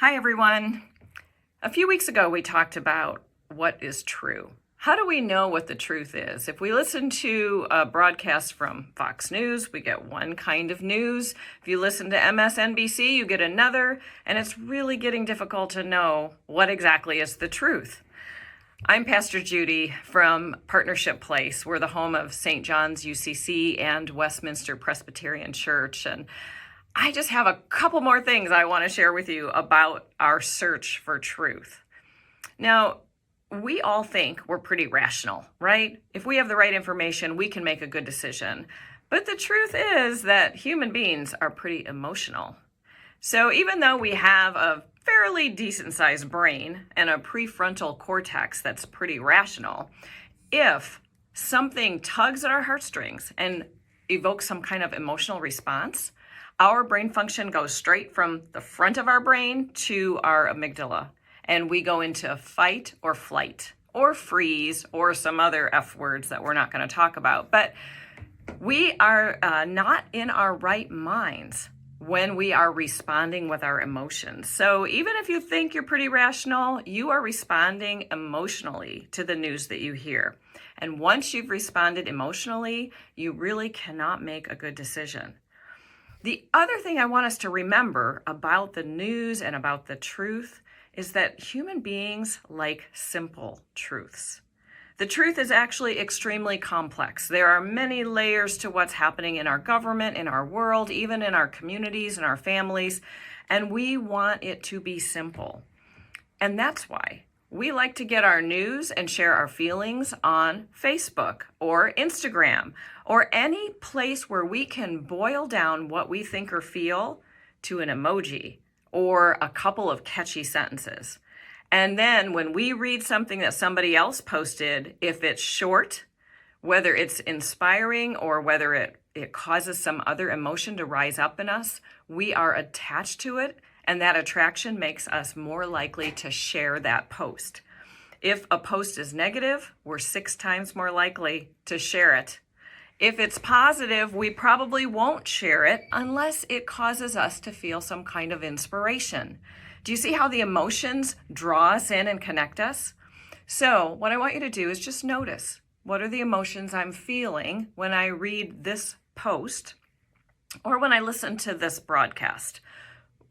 Hi, everyone. A few weeks ago, we talked about what is true. How do we know what the truth is? If we listen to a broadcast from Fox News, we get one kind of news. If you listen to MSNBC, you get another, and it's really getting difficult to know what exactly is the truth. I'm Pastor Judy from Partnership Place. We're the home of St. John's UCC and Westminster Presbyterian Church, and I just have a couple more things I want to share with you about our search for truth. Now, we all think we're pretty rational, right? If we have the right information, we can make a good decision. But the truth is that human beings are pretty emotional. So even though we have a fairly decent-sized brain and a prefrontal cortex that's pretty rational, if something tugs at our heartstrings and evokes some kind of emotional response, our brain function goes straight from the front of our brain to our amygdala, and we go into fight or flight or freeze or some other F words that we're not going to talk about. But we are not in our right minds when we are responding with our emotions. So even if you think you're pretty rational, you are responding emotionally to the news that you hear. And once you've responded emotionally, you really cannot make a good decision. The other thing I want us to remember about the news and about the truth is that human beings like simple truths. The truth is actually extremely complex. There are many layers to what's happening in our government, in our world, even in our communities and our families, and we want it to be simple. And that's why we like to get our news and share our feelings on Facebook or Instagram or any place where we can boil down what we think or feel to an emoji or a couple of catchy sentences. And then when we read something that somebody else posted, if it's short, whether it's inspiring or whether it causes some other emotion to rise up in us, we are attached to it. And that attraction makes us more likely to share that post. If a post is negative, we're 6 times more likely to share it. If it's positive, we probably won't share it unless it causes us to feel some kind of inspiration. Do you see how the emotions draw us in and connect us? So what I want you to do is just notice, what are the emotions I'm feeling when I read this post or when I listen to this broadcast?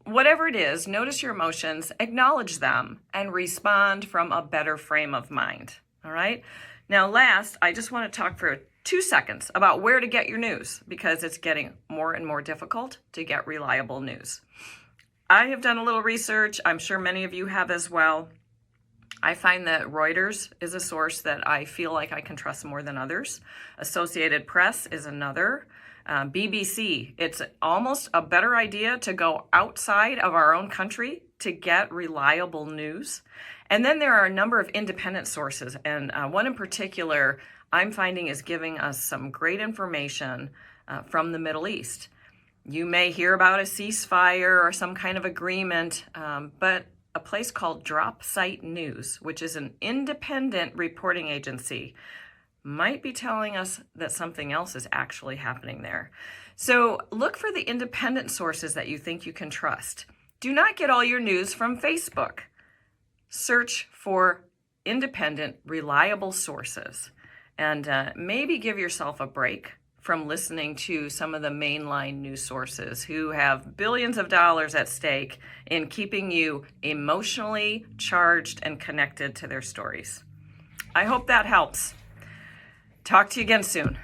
Whatever it is, notice your emotions, acknowledge them, and respond from a better frame of mind. All right? Now, last, I just want to talk for 2 seconds about where to get your news because it's getting more and more difficult to get reliable news. I have done a little research. I'm sure many of you have as well. I find that Reuters is a source that I feel like I can trust more than others. Associated Press is another. BBC, it's almost a better idea to go outside of our own country to get reliable news. And then there are a number of independent sources, and one in particular I'm finding is giving us some great information from the Middle East. You may hear about a ceasefire or some kind of agreement, but a place called Drop Site News, which is an independent reporting agency, might be telling us that something else is actually happening there. So look for the independent sources that you think you can trust. Do not get all your news from Facebook. Search for independent, reliable sources, and maybe give yourself a break from listening to some of the mainline news sources who have billions of dollars at stake in keeping you emotionally charged and connected to their stories. I hope that helps. Talk to you again soon.